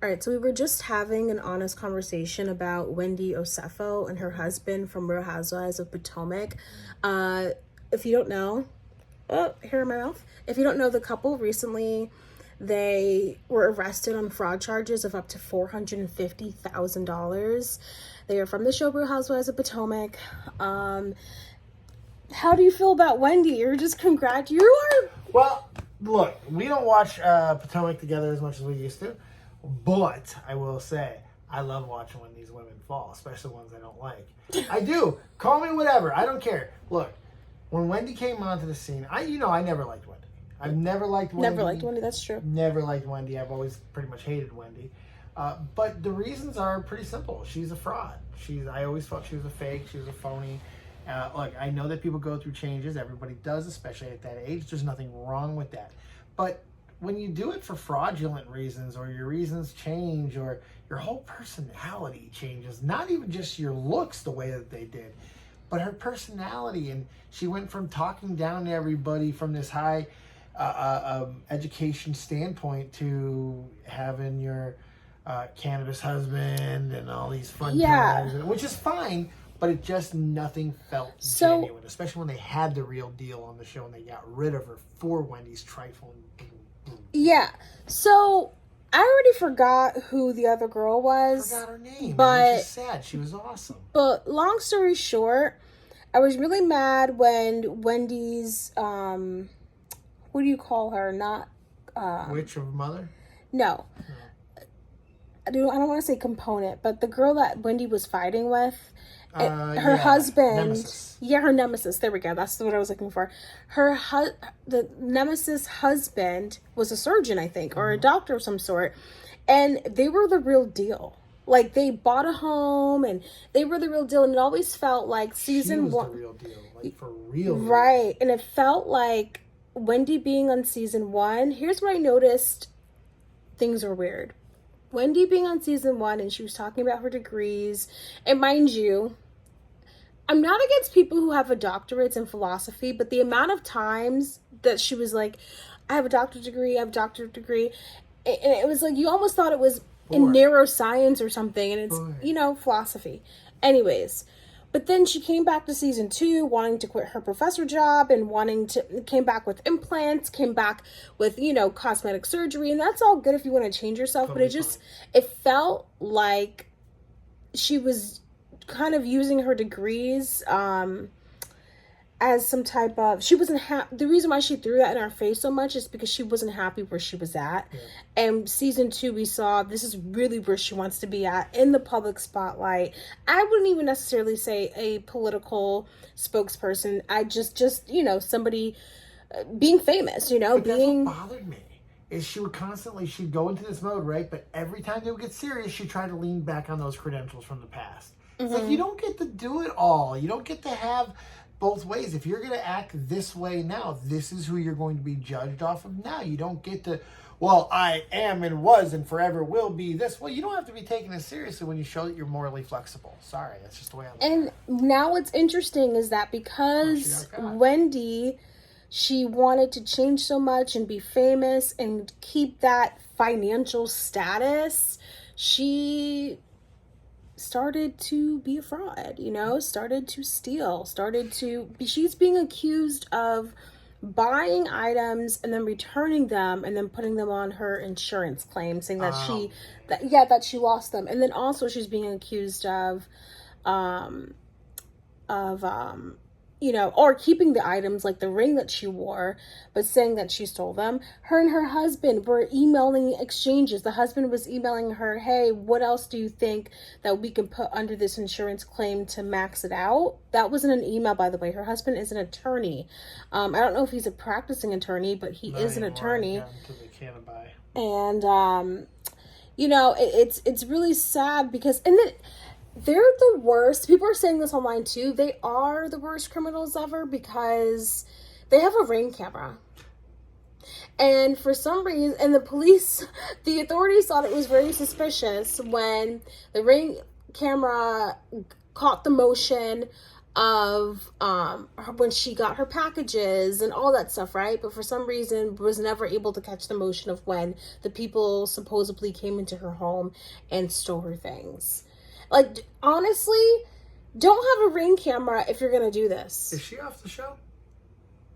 All right, so we were just having an honest conversation about Wendy Osefo and her husband from Real Housewives of Potomac. If you don't know, hair in my mouth. If you don't know, the couple recently, they were arrested on fraud charges of up to $450,000. They are from the show Real Housewives of Potomac. How do you feel about Wendy? You're just you are. Well, look, we don't watch Potomac together as much as we used to. But I will say, I love watching when these women fall, especially ones I don't like. I do. Call me whatever. I don't care. Look, when Wendy came onto the scene, I never liked Wendy. I've never liked Wendy. Never liked Wendy, that's true. Never liked Wendy. I've always pretty much hated Wendy. But the reasons are pretty simple. She's a fraud. I always thought she was a fake. She was a phony. Look, I know that people go through changes. Everybody does, especially at that age. There's nothing wrong with that. But when you do it for fraudulent reasons, or your reasons change, or your whole personality changes, not even just your looks the way that they did, but her personality, and she went from talking down to everybody from this high education standpoint to having your cannabis husband and all these fun times, which is fine, but it just nothing felt genuine, especially when they had the real deal on the show and they got rid of her for Wendy's trifling. Yeah, so I already forgot who the other girl was. Forgot her name, but which is sad. She was awesome. But long story short, I was really mad when Wendy's what do you call her? Not Witch of Mother? No. I don't want to say component, but the girl that Wendy was fighting with. Her husband, Nemesis. her nemesis. There we go. That's what I was looking for. The nemesis husband was a surgeon, I think, or a doctor of some sort, and they were the real deal. Like, they bought a home, and they were the real deal, and it always felt like season one, the real deal, like for real, right? And it felt like Wendy being on season one. Here's where I noticed things were weird. Wendy being on season one, and she was talking about her degrees, and mind you, I'm not against people who have a doctorate in philosophy, but the amount of times that she was like, I have a doctorate degree, and it was like, you almost thought it was in neuroscience or something, and it's, philosophy. Anyways, but then she came back to season 2 wanting to quit her professor job and came back with implants, came back with, cosmetic surgery, and that's all good if you want to change yourself, but it felt like she was kind of using her degrees as some type of, she wasn't the reason why she threw that in our face so much is because she wasn't happy where she was at. And season 2 we saw this is really where she wants to be at, in the public spotlight. I wouldn't even necessarily say a political spokesperson. I just somebody being famous, But that's what bothered me. Is she'd go into this mode, right? But every time they would get serious, she'd try to lean back on those credentials from the past. It's like, you don't get to do it all. You don't get to have both ways. If you're going to act this way now, this is who you're going to be judged off of now. You don't get to, well, I am and was and forever will be this. Well, you don't have to be taken as seriously when you show that you're morally flexible. Sorry, that's just the way I look at it. And now what's interesting is that because Wendy, she wanted to change so much and be famous and keep that financial status, she started to be a fraud, started to steal, she's being accused of buying items and then returning them and then putting them on her insurance claim, saying that that she lost them. And then also she's being accused of or keeping the items like the ring that she wore, but saying that she stole them. Her and her husband were emailing exchanges. The husband was emailing her, hey, what else do you think that we can put under this insurance claim to max it out? That wasn't an email, by the way. Her husband is an attorney. I don't know if he's a practicing attorney, but he is an attorney. And, it's really sad because, and then they're the worst. People are saying this online too. They are the worst criminals ever because they have a Ring camera. And for some reason, and the authorities thought it was very suspicious when the Ring camera caught the motion of when she got her packages and all that stuff, right? But for some reason was never able to catch the motion of when the people supposedly came into her home and stole her things. Like, honestly, don't have a Ring camera if you're gonna do this. Is she off the show?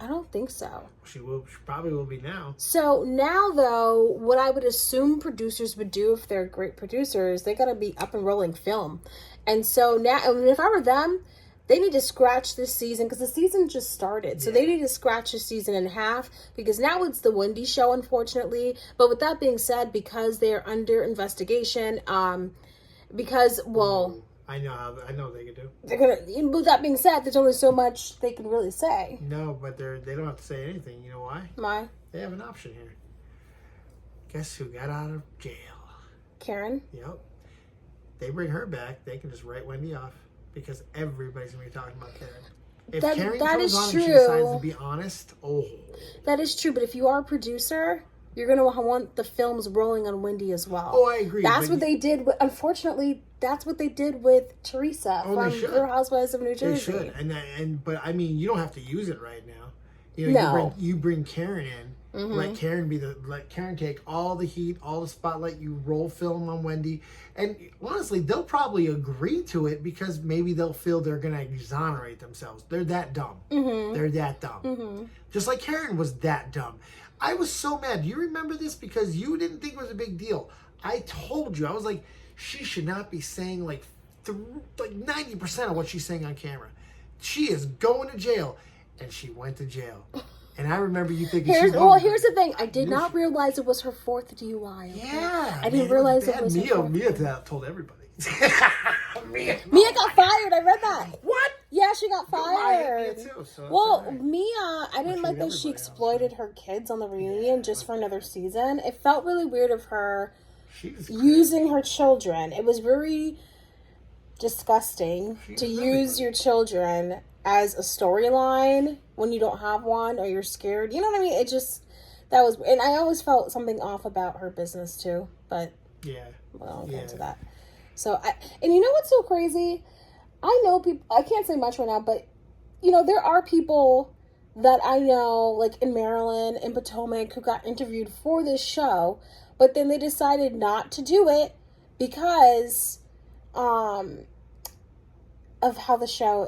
I don't think so. She probably will be now. So now, though, what I would assume producers would do if they're great producers, they gotta be up and rolling film. And so now, I mean, if I were them, they need to scratch this season because the season just started. So they need to scratch the season in half because now it's the Wendy show, unfortunately. But with that being said, because they're under investigation, because, well... I know they could do. They're gonna. With that being said, there's only so much they can really say. No, but they don't have to say anything. You know why? Why? They have an option here. Guess who got out of jail? Karen? Yep. They bring her back, they can just write Wendy off because everybody's gonna be talking about Karen. If Karen comes on and she decides to be honest, that is true. But if you are a producer, you're gonna want the films rolling on Wendy as well. Oh, I agree. That's what they did. Unfortunately, that's what they did with Teresa from Real Housewives of New Jersey. They should, but I mean, you don't have to use it right now. You know, you bring Karen in. Mm-hmm. Let Karen take all the heat, all the spotlight. You roll film on Wendy, and honestly, they'll probably agree to it because maybe they'll feel they're gonna exonerate themselves. They're that dumb. Mm-hmm. They're that dumb. Mm-hmm. Just like Karen was that dumb. I was so mad. Do you remember this? Because you didn't think it was a big deal. I told you. I was like, she should not be saying like 90% of what she's saying on camera. She is going to jail, and she went to jail. And I remember you thinking here's the thing. I did not realize it was her 4th DUI. Okay? Yeah. I didn't realize it was her 4th. Mia told everybody. Mia got fired. I read that. What? Yeah, she got fired. Mia too, so well, Mia, I didn't like that she exploited her kids on the reunion just for another season. It felt really weird of her using her children. It was very disgusting to use your children as a storyline when you don't have one or you're scared. You know what I mean? It just, that was, and I always felt something off about her business too, but well, I'll get into that. So, and you know what's so crazy? I know people, I can't say much right now, but you know, there are people that I know, like in Maryland, in Potomac, who got interviewed for this show, but then they decided not to do it because, of how the show,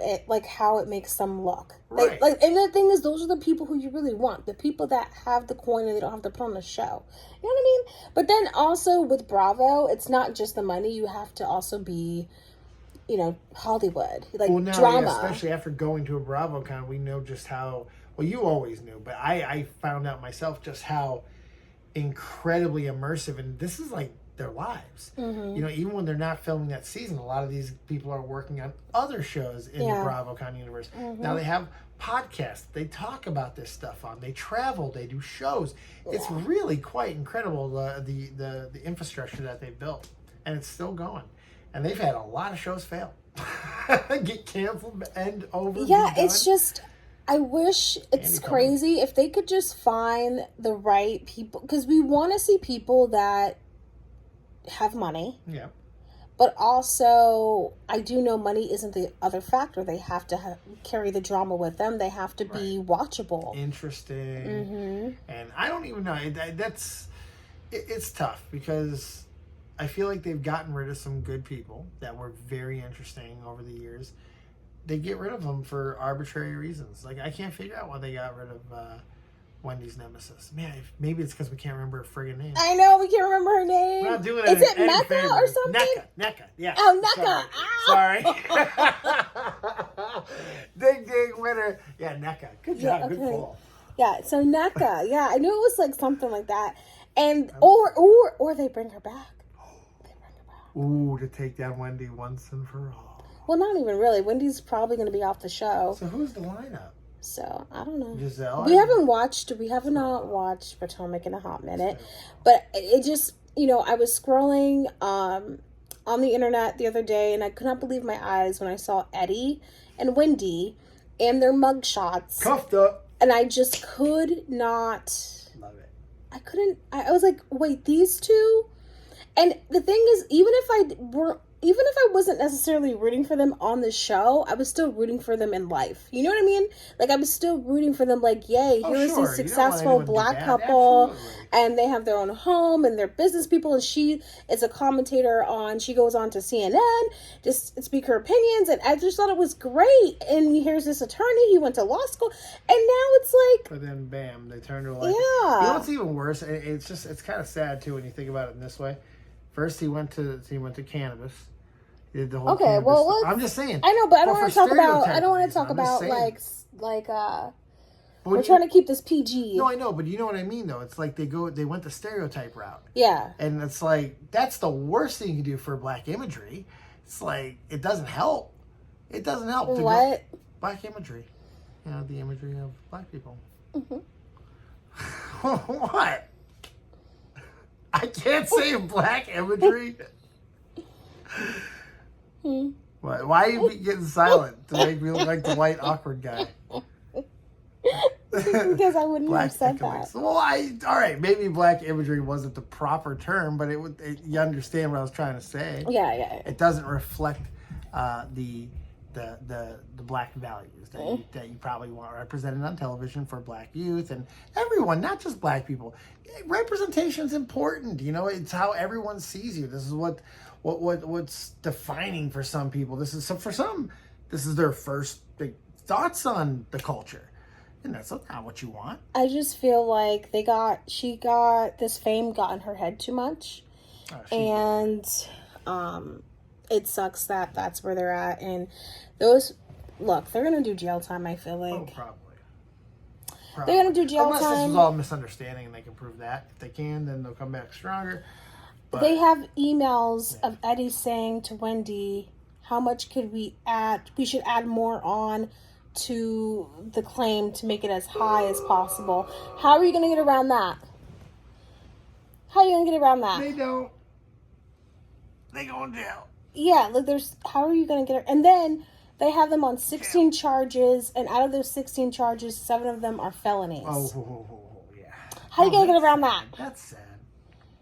how it makes them look. Right. And the thing is, those are the people who you really want. The people that have the coin and they don't have to put on the show. You know what I mean? But then also with Bravo, it's not just the money. You have to also be, you know, Hollywood. Drama. Yeah, especially after going to a BravoCon, we know just how, well, you always knew, but I found out myself just how incredibly immersive, and this is like their lives. Mm-hmm. You know, even when they're not filming that season, a lot of these people are working on other shows in the BravoCon universe. Mm-hmm. Now they have podcasts. They talk about this stuff on. They travel. They do shows. Yeah. It's really quite incredible the infrastructure that they built, and it's still going. And they've had a lot of shows fail, get canceled, end over. Yeah, it's just. I wish it's crazy if they could just find the right people, because we want to see people that have money. Yeah. But also, I do know money isn't the other factor. They have to carry the drama with them. They have to be watchable. Interesting. Mm-hmm. And I don't even know. It's tough because I feel like they've gotten rid of some good people that were very interesting over the years. They get rid of them for arbitrary reasons. Like, I can't figure out why they got rid of Wendy's nemesis. Man, maybe it's because we can't remember her friggin' name. I know, we can't remember her name. We're not doing Is it Mecca or something? NECA, yeah. Oh, NECA. Sorry. Ding, ding, winner. Yeah, NECA. Good job, good pull. Yeah, so NECA. Yeah, I knew it was like something like that. And, or they bring her back. Ooh, to take down Wendy once and for all. Well, not even really. Wendy's probably going to be off the show. So who's the lineup? So, I don't know. Giselle? We haven't not watched Potomac in a hot minute. But it just, you know, I was scrolling on the internet the other day, and I could not believe my eyes when I saw Eddie and Wendy and their mugshots. Cuffed up. And I just could not. Love it. I was like, wait, these two? And the thing is, even if I even if I wasn't necessarily rooting for them on the show, I was still rooting for them in life. You know what I mean? Like, I was still rooting for them, like, yay, Oh, here's sure. this You don't want successful anyone to do black bad. couple, Absolutely. and they have their own home, and they're business people, and she is a commentator on, she goes on to CNN, just speak her opinions, and I just thought it was great. And here's this attorney, he went to law school, and now it's like... But then, bam, they turned her like... Yeah. You know what's even worse? It's kind of sad, too, when you think about it in this way. First, he went to cannabis. He did the whole cannabis stuff. I'm just saying. I know, but I don't want to talk about. I don't want to reasons, talk about But we're trying to keep this PG. No, I know, but you know what I mean, though. It's like they went the stereotype route. Yeah. And it's like that's the worst thing you can do for black imagery. It's like it doesn't help. It doesn't help. What? Black imagery. You know, the imagery of black people. Mm-hmm. What? I can't say black imagery. What? Why are you getting silent? To make me look like the white awkward guy. Because I wouldn't have said that. Well, all right. Maybe black imagery wasn't the proper term, but you understand what I was trying to say. Yeah. It doesn't reflect the black values that you probably want represented on television for black youth and everyone, not just black people. Representation is important. You know, it's how everyone sees you. This is what's defining for some people. This is their first big thoughts on the culture. And that's not what you want. I just feel like she got this fame got in her head too much. And it sucks that that's where they're at. And they're going to do jail time, I feel like. Oh, probably. They're going to do jail Unless time. This was all misunderstanding and they can prove that. If they can, then they'll come back stronger. But they have emails of Eddie saying to Wendy, how much could we add? We should add more on to the claim to make it as high as possible. How are you going to get around that? How are you going to get around that? They don't. They go in jail. Yeah, like how are you going to get... And then they have them on 16 charges, and out of those 16 charges, 7 of them are felonies. Oh, yeah. How are you going to get around that? That's sad.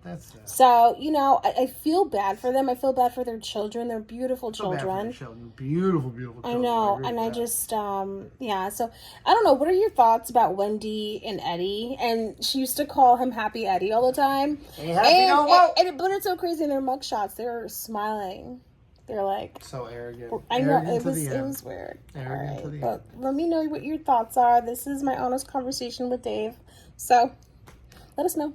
That's sad. So, I feel bad for them. I feel bad for their children. They're beautiful children. Bad for their children. Beautiful, beautiful children. I know, and I just, yeah. So, I don't know. What are your thoughts about Wendy and Eddie? And she used to call him Happy Eddie all the time. Hey, happy but it's so crazy in their mugshots. They're smiling. They're like... So arrogant. I know, it was weird. Arrogant to the But let me know what your thoughts are. This is my honest conversation with Dave. So, let us know.